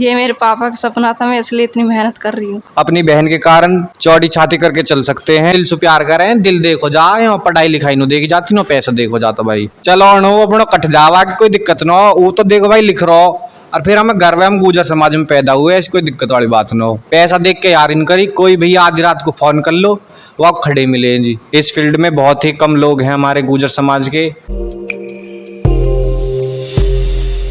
ये मेरे पापा का सपना था, मैं इसलिए इतनी मेहनत कर रही हूँ। अपनी बहन के कारण चौड़ी छाती करके चल सकते हैं। दिल से प्यार करें, दिल देखो जाए और पढ़ाई लिखाई नो देखी जाती नो पैसा देखो जाता भाई। चलो नो अपनो कट जावा की कोई दिक्कत ना हो, वो तो देखो भाई लिख रहा हो और फिर हमें गर्व है हम गुजर समाज में पैदा हुए, ऐसी कोई दिक्कत वाली बात ना हो। पैसा देख के यार इन करी कोई भैया आधी रात को फोन कर लो वो आप खड़े मिले जी। इस फील्ड में बहुत ही कम लोग हैं हमारे गुजर समाज के।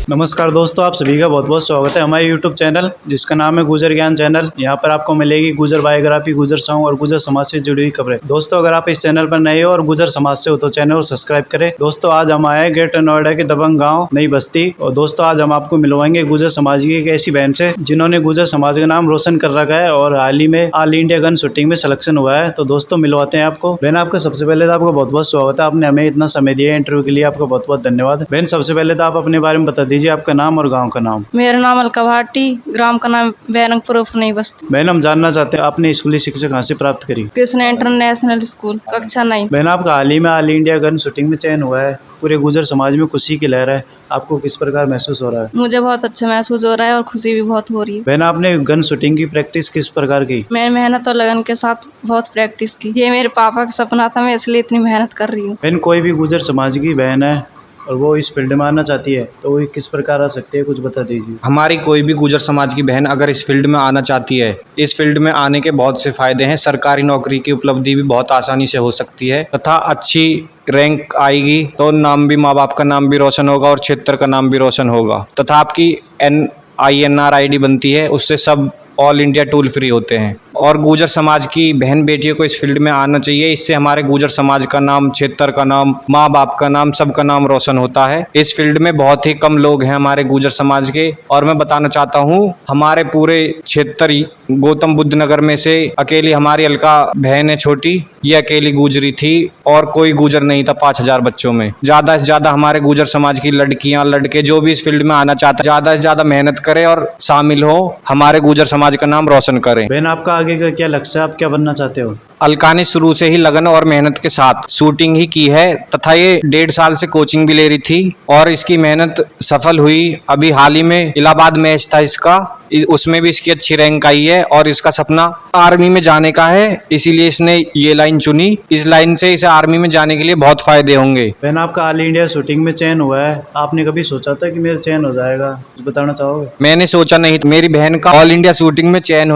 नमस्कार दोस्तों, आप सभी का बहुत बहुत स्वागत है हमारे YouTube चैनल जिसका नाम है गुजर ज्ञान चैनल। यहाँ पर आपको मिलेगी गुजर बायोग्राफी, गुजर सॉन्ग और गुजर समाज से जुड़ी हुई खबरें। दोस्तों अगर आप इस चैनल पर नए हो और गुजर समाज से हो तो चैनल को सब्सक्राइब करें। दोस्तों आज हम आए ग्रेटर नोएडा के दबंग गाँव नई बस्ती, और दोस्तों आज हम आपको मिलवाएंगे गुजर समाज की एक ऐसी बहन से जिन्होंने गुजर समाज का नाम रोशन कर रखा है और हाल ही में ऑल इंडिया गन शूटिंग में सिलेक्शन हुआ है। तो दोस्तों मिलवाते हैं आपको। बहन आपका सबसे पहले तो आपका बहुत बहुत स्वागत है, आपने हमें इतना समय दिया इंटरव्यू के लिए, आपका बहुत बहुत धन्यवाद। बहन सबसे पहले तो आप अपने बारे में बता दीजिए, आपका नाम और गाँव का नाम। मेरा नाम अलका भाटी, ग्राम का नाम बैरंगपुर उर्फ नई बस्ती। बहन हम जानना चाहते हैं आपने स्कूली शिक्षा कहाँ से प्राप्त करी? कृष्ण इंटरनेशनल स्कूल, कक्षा 9। बहन आपका हाल ही में ऑल इंडिया गन शूटिंग में चयन हुआ है, पूरे गुजर समाज में खुशी की लहर है, आपको किस प्रकार महसूस हो रहा है? मुझे बहुत अच्छा महसूस हो रहा है और खुशी भी बहुत हो रही है। बहन आपने गन शूटिंग की प्रैक्टिस किस प्रकार की? मैंने मेहनत और लगन के साथ बहुत प्रैक्टिस की। ये मेरे पापा का सपना था, मैं इसलिए इतनी मेहनत कर रही हूँ। बहन कोई भी गुजर समाज की बहन है और वो इस फील्ड में आना चाहती है तो वो किस प्रकार आ सकती है, कुछ बता दीजिए। हमारी कोई भी गुजर समाज की बहन अगर इस फील्ड में आना चाहती है, इस फील्ड में आने के बहुत से फायदे हैं। सरकारी नौकरी की उपलब्धि भी बहुत आसानी से हो सकती है तथा अच्छी रैंक आएगी तो नाम भी, माँ बाप का नाम भी रोशन होगा और क्षेत्र का नाम भी रोशन होगा तथा आपकी INR ID बनती है, उससे सब ऑल इंडिया टूल फ्री होते हैं। और गुजर समाज की बहन बेटियों को इस फील्ड में आना चाहिए, इससे हमारे गुजर समाज का नाम, क्षेत्र का नाम, माँ बाप का नाम, सबका नाम रोशन होता है। इस फील्ड में बहुत ही कम लोग हैं हमारे गुजर समाज के, और मैं बताना चाहता हूँ हमारे पूरे क्षेत्र गौतम बुद्ध नगर में से अकेली हमारी अलका बहन है छोटी, ये अकेली गुजरी थी और कोई गुजर नहीं था 5000 बच्चों में। ज्यादा से ज्यादा हमारे गुजर समाज की लड़कियां लड़के जो भी इस फील्ड में आना चाहते हैं ज्यादा से ज्यादा मेहनत करें और शामिल हो, हमारे गुजर समाज का नाम रोशन करें। बहन आपका आगे का क्या लक्ष्य है, आप क्या बनना चाहते हो? अलका ने शुरू से ही लगन और मेहनत के साथ शूटिंग ही की है तथा ये 1.5 साल से कोचिंग भी ले रही थी और इसकी मेहनत सफल हुई। अभी हाल ही में इलाहाबाद मैच था इसका, उसमें भी इसकी अच्छी रैंक आई है और इसका सपना आर्मी में जाने का है, इसीलिए इसने ये लाइन चुनी। इस लाइन से इसे आर्मी में जाने के लिए बहुत फायदे होंगे। बहन आपका ऑल इंडिया शूटिंग में चयन हुआ है, आपने कभी सोचा था कि मेरा चयन हो जाएगा, कुछ बताना चाहोगे? मैंने सोचा नहीं, मेरी बहन का ऑल इंडिया शूटिंग में चयन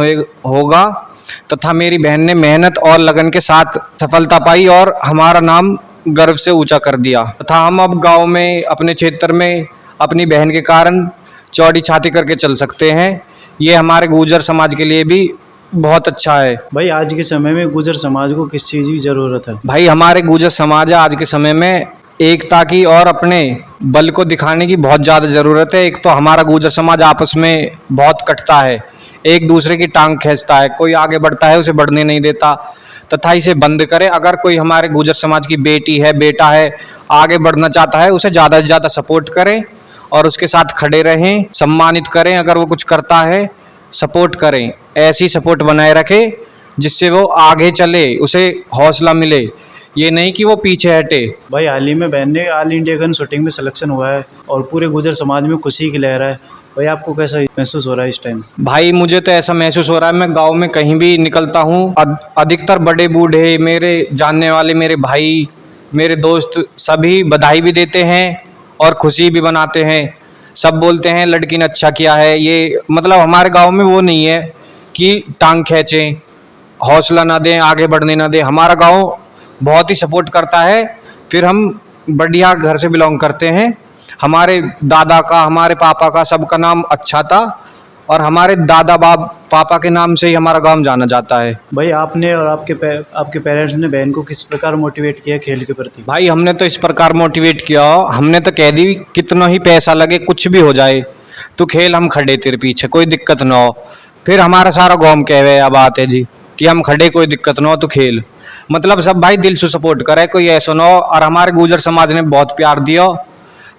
होगा तथा मेरी बहन ने मेहनत और लगन के साथ सफलता पाई और हमारा नाम गर्व से ऊंचा कर दिया तथा हम अब गांव में, अपने क्षेत्र में अपनी बहन के कारण चौड़ी छाती करके चल सकते हैं। ये हमारे गुजर समाज के लिए भी बहुत अच्छा है। भाई आज के समय में गुजर समाज को किस चीज़ की ज़रूरत है? भाई हमारे गुजर समाज आज के समय में एकता की और अपने बल को दिखाने की बहुत ज़्यादा ज़रूरत है। एक तो हमारा गुजर समाज आपस में बहुत कटता है, एक दूसरे की टांग खींचता है, कोई आगे बढ़ता है उसे बढ़ने नहीं देता तथा इसे बंद करे। अगर कोई हमारे गुजर समाज की बेटी है, बेटा है, आगे बढ़ना चाहता है, उसे ज़्यादा से ज़्यादा सपोर्ट करें और उसके साथ खड़े रहें, सम्मानित करें। अगर वो कुछ करता है सपोर्ट करें, ऐसी सपोर्ट बनाए रखें जिससे वो आगे चले, उसे हौसला मिले, ये नहीं कि वो पीछे हटे। भाई हाल ही में बहन ने ऑल इंडिया गन शूटिंग में सिलेक्शन हुआ है और पूरे गुजर समाज में खुशी की लहर है, भाई आपको कैसा महसूस हो रहा है इस टाइम? भाई मुझे तो ऐसा महसूस हो रहा है, मैं गांव में कहीं भी निकलता हूँ, अधिकतर बड़े बूढ़े, मेरे जानने वाले, मेरे भाई, मेरे दोस्त सभी बधाई भी देते हैं और खुशी भी बनाते हैं। सब बोलते हैं लड़की ने अच्छा किया है। ये मतलब हमारे गांव में वो नहीं है कि टांग खींचें, हौसला ना दें, आगे बढ़ने ना दें। हमारा गांव बहुत ही सपोर्ट करता है। फिर हम बढ़िया घर से बिलोंग करते हैं, हमारे दादा का, हमारे पापा का, सबका नाम अच्छा था और हमारे दादा पापा के नाम से ही हमारा गांव जाना जाता है। भाई आपने और आपके पेरेंट्स ने बहन को किस प्रकार मोटिवेट किया खेल के प्रति? भाई हमने तो इस प्रकार मोटिवेट किया, हमने तो कह दी कितना ही पैसा लगे, कुछ भी हो जाए, तू खेल, हम खड़े तेरे पीछे, कोई दिक्कत ना हो। फिर हमारा सारा गांव कहे अब आते जी कि हम खड़े, कोई दिक्कत ना हो, तू खेल। मतलब सब भाई दिल से सपोर्ट करे, कोई ऐसा ना हो। और हमारे गुजर समाज ने बहुत प्यार दिया,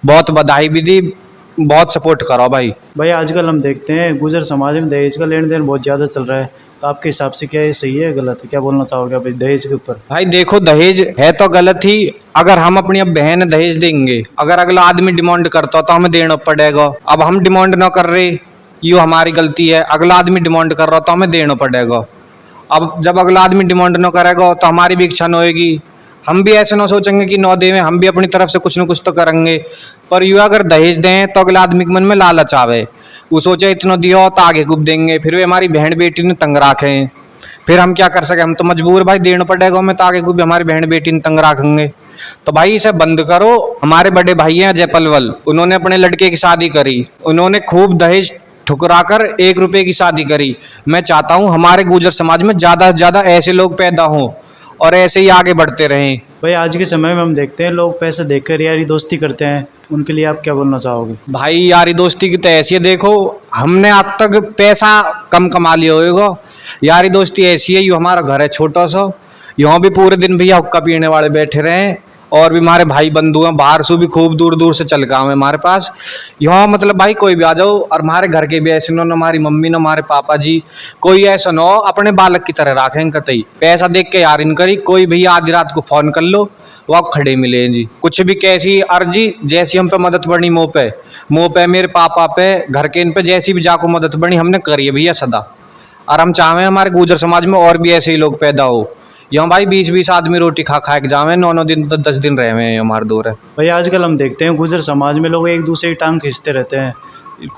बहुत बधाई भी दी, बहुत सपोर्ट करो भाई। भाई आजकल हम देखते हैं गुजर समाज में दहेज का लेन देन बहुत ज़्यादा चल रहा है, तो आपके हिसाब से क्या ये सही है, गलत है? क्या बोलना चाहोगे भाई दहेज के ऊपर? भाई देखो, दहेज है तो गलत ही। अगर हम अपनी अब बहन दहेज देंगे, अगर अगला आदमी डिमांड करता तो हमें देना पड़ेगा। अब हम डिमांड ना कर रहे, यूँ हमारी गलती है। अगला आदमी डिमांड कर रहा तो हमें देना पड़ेगा। अब जब अगला आदमी डिमांड न करेगा तो हमारी भी इच्छा न होएगी। हम भी ऐसे ना सोचेंगे कि नौ देवें, हम भी अपनी तरफ से कुछ न कुछ तो करेंगे। पर यूँ अगर दहेज दें तो अगला आदमी के मन में लालच आवे, वो सोचे इतना दिया तो आगे खूब देंगे, फिर वे हमारी बहन बेटी ने तंग रखें, फिर हम क्या कर सके, हम तो मजबूर भाई देना पड़ेगा हमें, तो आगे खूब हमारी बहन बेटी ने तंग रखेंगे। तो भाई इसे बंद करो। हमारे बड़े भाई हैं अजय पलवल, उन्होंने अपने लड़के की शादी करी, उन्होंने खूब दहेज ठुकरा कर 1 रुपए की शादी करी। मैं चाहता हूँ हमारे गुर्जर समाज में ज़्यादा से ज़्यादा ऐसे लोग पैदा हों और ऐसे ही आगे बढ़ते रहें। भाई आज के समय में हम देखते हैं लोग पैसे देकर यारी दोस्ती करते हैं, उनके लिए आप क्या बोलना चाहोगे? भाई यारी दोस्ती की तो ऐसी है, देखो हमने आज तक पैसा कम कमा लिया होगा, यारी दोस्ती ऐसी है। यूँ हमारा घर है छोटा सा, यहाँ भी पूरे दिन भैया हुक्का पीने वाले बैठे रहे हैं, और भी हमारे भाई बंधु हैं बाहर से भी खूब दूर दूर से चल के आए हमारे पास। यहाँ मतलब भाई कोई भी आ जाओ, और हमारे घर के भी ऐसे न हमारी मम्मी न हमारे पापा जी, कोई ऐसा न हो अपने बालक की तरह रखें कतई। पैसा देख के यार इन करी, कोई भैया आधी रात को फोन कर लो वो खड़े मिले जी, कुछ भी कैसी अर्जी जैसी हम पे मदद बनी मुँह पे मेरे पापा पे घर के इन पे जैसी भी जाको मदद बनी हमने करी है भैया सदा। और हम चाहें हमारे गुर्जर समाज में और भी ऐसे ही लोग पैदा हो। यहाँ भाई 20-20 आदमी रोटी खा खा के जावे, 9-9 दिन 10 दिन रहे हुए हैं हमारे दौर है। भाई आजकल हम देखते हैं गुर्जर समाज में लोग एक दूसरे की टांग खींचते रहते हैं,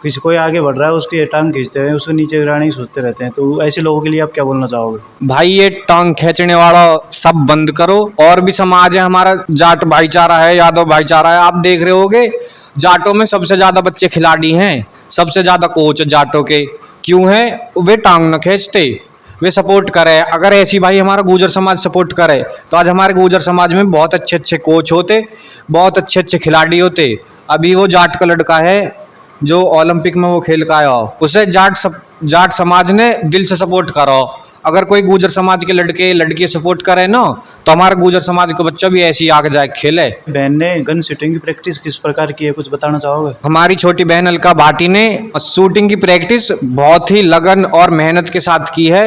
किसी कोई आगे बढ़ रहा है उसकी टांग खींचते हैं, उसको नीचे गिराने की सोचते रहते हैं, तो ऐसे लोगों के लिए आप क्या बोलना चाहोगे? भाई ये टांग खींचने वाला सब बंद करो। और भी समाज है हमारा, जाट भाईचारा है, यादव भाईचारा है, आप देख रहे होगे जाटों में सबसे ज्यादा बच्चे खिलाड़ी हैं, सबसे ज्यादा कोच जाटों के। क्यों है? वे टांग न खींचते, वे सपोर्ट करे। अगर ऐसी भाई हमारा गुर्जर समाज सपोर्ट करे तो आज हमारे गुर्जर समाज में बहुत अच्छे अच्छे कोच होते, बहुत अच्छे अच्छे खिलाड़ी होते। अभी वो जाट का लड़का है जो ओलंपिक में वो खेल का आया, उसे जाट समाज ने दिल से सपोर्ट करो। अगर कोई गुर्जर समाज के लड़के लड़की सपोर्ट करे ना तो हमारा गुर्जर समाज का बच्चा भी ऐसे ही आगे जाए खेले। बहन ने गन शूटिंग की प्रैक्टिस किस प्रकार की है, कुछ बताना चाहोगे? हमारी छोटी बहन अलका भाटी ने शूटिंग की प्रैक्टिस बहुत ही लगन और मेहनत के साथ की है,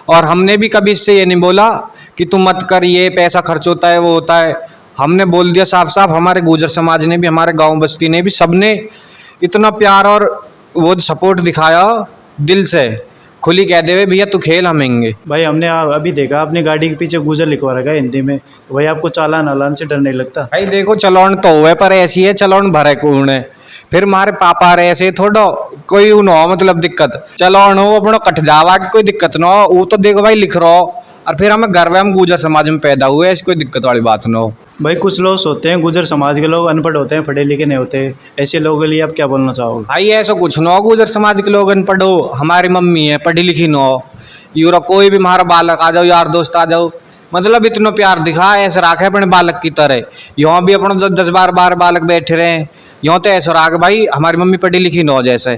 और हमने भी कभी इससे ये नहीं बोला कि तुम मत कर, ये पैसा खर्च होता है वो होता है। हमने बोल दिया साफ साफ, हमारे गुर्जर समाज ने भी, हमारे गांव बस्ती ने भी, सबने इतना प्यार और वो सपोर्ट दिखाया, दिल से खुली कह दे भैया तू खेल हमेंगे। भाई हमने अभी देखा आपने गाड़ी के पीछे गुर्जर लिखवा रखा है हिंदी में, तो भाई आपको चालान अलान से डर नहीं लगता? भाई देखो चलौन तो हुए पर ऐसी है, चलौन भरे कौन है, फिर हमारे पापा रहे ऐसे थोड़ा कोई न हो मतलब दिक्कत, चलौन हो अपना कट जावा कि कोई दिक्कत ना हो, वो तो देखो भाई लिख रहा हो, और फिर हमें गर्व है हम गुर्जर समाज में पैदा हुए, ऐसी कोई दिक्कत वाली बात ना हो। भाई कुछ लोग होते हैं गुर्जर समाज के लोग अनपढ़ होते हैं, पढ़े लिखे नहीं होते, ऐसे लोगों के लिए आप क्या बोलना चाहोगे? भाई ऐसा कुछ ना हो, गुर्जर समाज के लोग अनपढ़ हो, हमारी मम्मी है पढ़ी लिखी ना हो, यूरा कोई भी हमारा बालक आ जाओ, यार दोस्त आ जाओ, मतलब इतना प्यार दिखा, ऐसे रखे अपने बालक की तरह। यहाँ भी अपना 10-12 बालक बैठे रहे, यहाँ तो ऐसा रहा भाई हमारी मम्मी पढ़ी लिखी ना हो, जैसे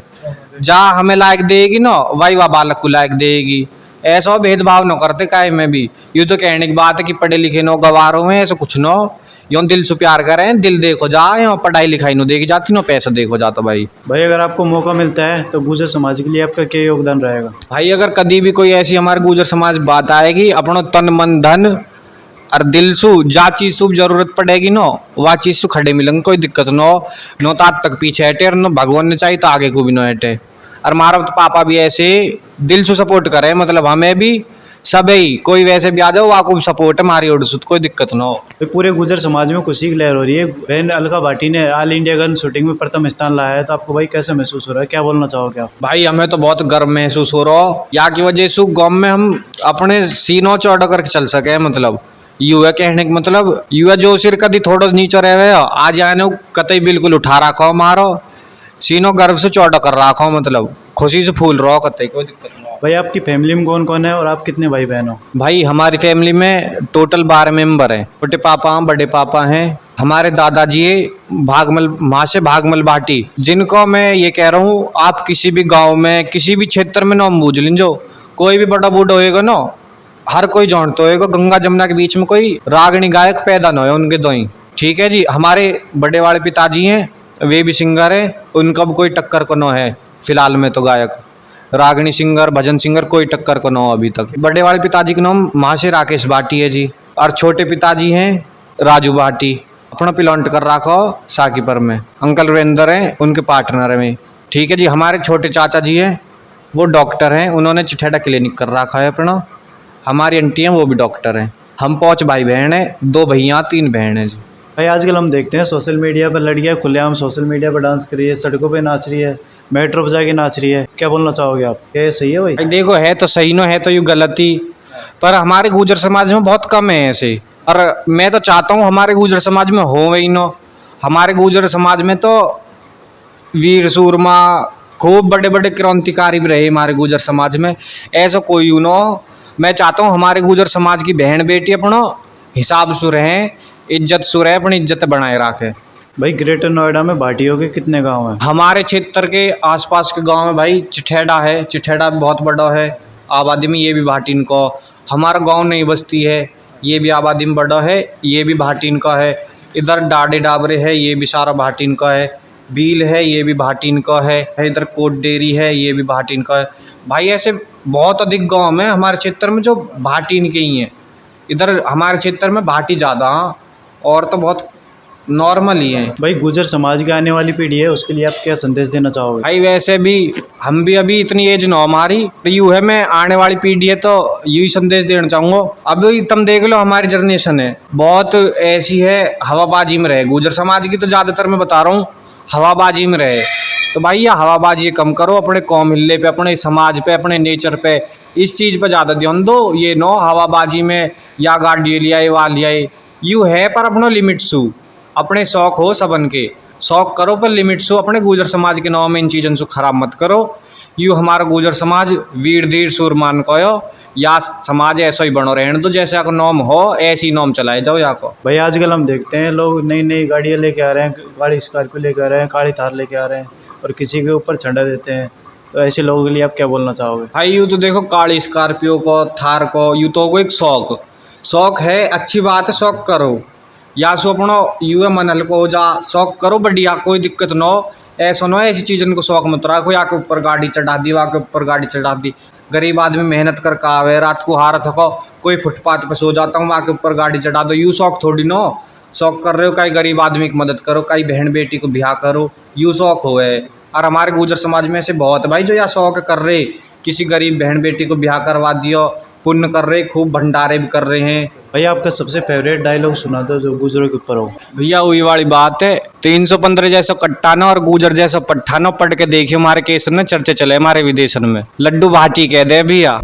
जहाँ हमें लायक देगी ना वही वह बालक को लायक देगी। ऐसा भेदभाव न करते काहे में भी, यूँ तो कहने की बात है कि पढ़े लिखे नो गवारों में, ऐसा कुछ न हो। यूँ दिल से प्यार करें, दिल देखो जा, यहाँ पढ़ाई लिखाई नो देखी जाती, नो पैसा देखो जाता। भाई अगर आपको मौका मिलता है तो गुर्जर समाज के लिए आपका क्या योगदान रहेगा? भाई अगर कभी भी कोई ऐसी हमारे गुर्जर समाज बात आएगी, अपनो तन मन धन और दिल सु जा चीज सु जरूरत पड़ेगी नो वह चीज सु खड़े मिलेंगे, कोई दिक्कत न हो। नो तो आज तक पीछे हटे, और नो भगवान ने चाहिए तो आगे को भी न हटे। और हमारा तो पापा भी ऐसे दिल से सपोर्ट करे, मतलब हमें भी सब ही, कोई वैसे भी आ जाओ आपको सपोर्ट है हमारी ओर से, कोई दिक्कत ना हो। पूरे गुर्जर समाज में खुशी की लहर हो रही है, बहन अलका भाटी ने ऑल इंडिया गन शूटिंग में प्रथम स्थान लाया है, तो आपको भाई कैसे महसूस हो रहा है, क्या बोलना चाहोगे आप? भाई हमें तो बहुत गर्व महसूस हो रहा हो, या की वजह से गाँव में हम अपने सीनों चौड़ा करके चल सके, मतलब यू है कहने का मतलब, यू है जो सिर कभी थोड़ा नीचे रहे आज आने कतई बिल्कुल उठा रखा हो, मारो सीनों गर्व से चौड़ा कर रखा हो, मतलब खुशी से फूल रहा हो कतई, कोई दिक्कत नहीं। भाई आपकी फैमिली में कौन कौन है और आप कितने भाई बहन हो? भाई हमारी फैमिली में टोटल 12 मेंबर हैं। छोटे पापा बड़े पापा हैं, हमारे दादाजी भागमल माँ से भागमल भाटी, जिनको मैं ये कह रहा हूँ आप किसी भी गांव में किसी भी क्षेत्र में नाम बूझ लीजो, कोई भी बड़ा बूढ़ा होएगा ना हर कोई जानता होएगा, गंगा जमुना के बीच में कोई रागनी गायक पैदा न हो उनके दो ही। ठीक है जी, हमारे बड़े वाले पिताजी हैं वे भी सिंगर है, उनका भी कोई टक्कर को न है फिलहाल में, तो गायक रागनी सिंगर भजन सिंगर कोई टक्कर को न हो अभी तक। बड़े वाले पिताजी का नाम महाशय राकेश भाटी है जी, और छोटे पिताजी हैं राजू भाटी, अपना प्लांट कर रखा हो साकीपुर में, अंकल वीरेंद्र हैं उनके पार्टनर में। ठीक है जी। हमारे छोटे चाचा जी हैं, वो डॉक्टर हैं, उन्होंने चिठेड़ा क्लिनिक कर रखा है अपना। हमारी आंटी हैं, वो भी डॉक्टर हैं। हम 5 भाई बहन हैं, 2 भैया 3 बहन हैं जी। भाई आजकल हम देखते हैं सोशल मीडिया पर लड़कियां खुलेआम सोशल मीडिया पर डांस कर रही है, सड़कों पे नाच रही है, मेट्रो पर जाके नाच रही है। क्या बोलना चाहोगे आप, क्या ये सही है भाई? भाई देखो, है तो सही, न है तो ये गलती, पर हमारे गुर्जर समाज में बहुत कम है ऐसे। और मैं तो चाहता हूँ हमारे गुर्जर समाज में हो वही न। हमारे गुर्जर समाज में तो वीर सूरमा खूब बड़े बड़े क्रांतिकारी भी रहे हमारे गुर्जर समाज में, ऐसा कोई यूँ न हो। मैं चाहता हूँ हमारे गुर्जर समाज की बहन बेटी अपना हिसाब से रहें, इज्जत से रहें, अपनी इज्जत बनाए रखें। भाई ग्रेटर नोएडा में भाटियों के कितने गांव हैं? हमारे क्षेत्र के आसपास के गांव में भाई चिठेड़ा है, चिठेड़ा बहुत बड़ा है आबादी में, ये भी भाटिन का। हमारा गांव नई बस्ती है, ये भी आबादी में बड़ा है, ये भी भाटिन का है। इधर डाडे डाबरे है, ये भी सारा भाटिन का है। बील है, ये भी भाटिन का है। इधर कोट डेरी है, ये भी भाटिन का है। भाई ऐसे बहुत अधिक गांव है हमारे क्षेत्र में जो भाटिन के ही हैं। इधर हमारे क्षेत्र में भाटी ज़्यादा, और तो बहुत नॉर्मल ही है। भाई गुर्जर समाज की आने वाली पीढ़ी है, उसके लिए आप क्या संदेश देना चाहोगे? भाई वैसे भी हम भी अभी इतनी एज ना हमारी, तो यूँ है, मैं आने वाली पीढ़ी है तो यही संदेश देना चाहूँगा। अभी तुम देख लो, हमारी जनरेशन है बहुत ऐसी है, हवाबाजी में रहे। गुर्जर समाज की तो ज़्यादातर मैं बता रहा हूँ हवाबाजी में रहे। तो भाई ये हवाबाजी कम करो, अपने कौम हिल्ले पे, अपने समाज पे, अपने नेचर पे, इस चीज़ पे ज़्यादा ध्यान दो। ये नो हवाबाजी में या गाड़ी लिया वा लिया, यूँ है पर अपना लिमिट सू, अपने शौक हो सबन के, शौक करो पर लिमिट सो। अपने गुर्जर समाज के नाम में इन चीज़ों से खराब मत करो। यूँ हमारा गुर्जर समाज वीर धीर सूरमान को हो, या समाज ऐसा ही बनो रहने दो, जैसे आपका नाम हो ऐसी नाम चलाए जाओ या को। भाई आजकल हम देखते हैं लोग नई नई गाड़ियाँ लेके आ रहे हैं, गाड़ी स्कॉर्पियो लेके आ रहे हैं, काली थार लेके आ रहे हैं और किसी के ऊपर झंडा देते हैं। तो ऐसे लोगों के लिए आप क्या बोलना चाहोगे? भाई यूँ तो देखो, काली स्कॉर्पियो को, थार को, यूँ तो को एक शौक है, अच्छी बात है, शौक करो। या सो अपना यूँ मन हल्को हो जा, शौक करो बढ़िया, कोई दिक्कत ना हो। ऐसा ना हो ऐसी चीज़ को शौक मत रखो, या के ऊपर गाड़ी चढ़ा दी, वहाँ के ऊपर गाड़ी चढ़ा दी। गरीब आदमी मेहनत कर का आवे, रात को हार थको, कोई फुटपाथ पे सो जाता हूँ, वहाँ के ऊपर गाड़ी चढ़ा दो। यूँ शौक थोड़ी ना हो। शौक कर रहे हो, कई गरीब आदमी की मदद करो, कई बहन बेटी को ब्याह करो, यूँ शौक हो है। और हमारे गुर्जर समाज में से बहुत भाई जो या शौक कर रहे, किसी गरीब बहन बेटी को ब्याह करवा दियो, पुण्य कर रहे, खूब भंडारे भी कर रहे हैं। भाई आपका सबसे फेवरेट डायलॉग सुना दो जो गुजरों के ऊपर हो। भैया वही वाली बात है, 315 जैसा कट्टाना और गुजर जैसा पट्ठाना, पढ़ के देखिए हमारे केस में चर्चे चले हमारे विदेशन में। लड्डू भाटी कह दे भैया।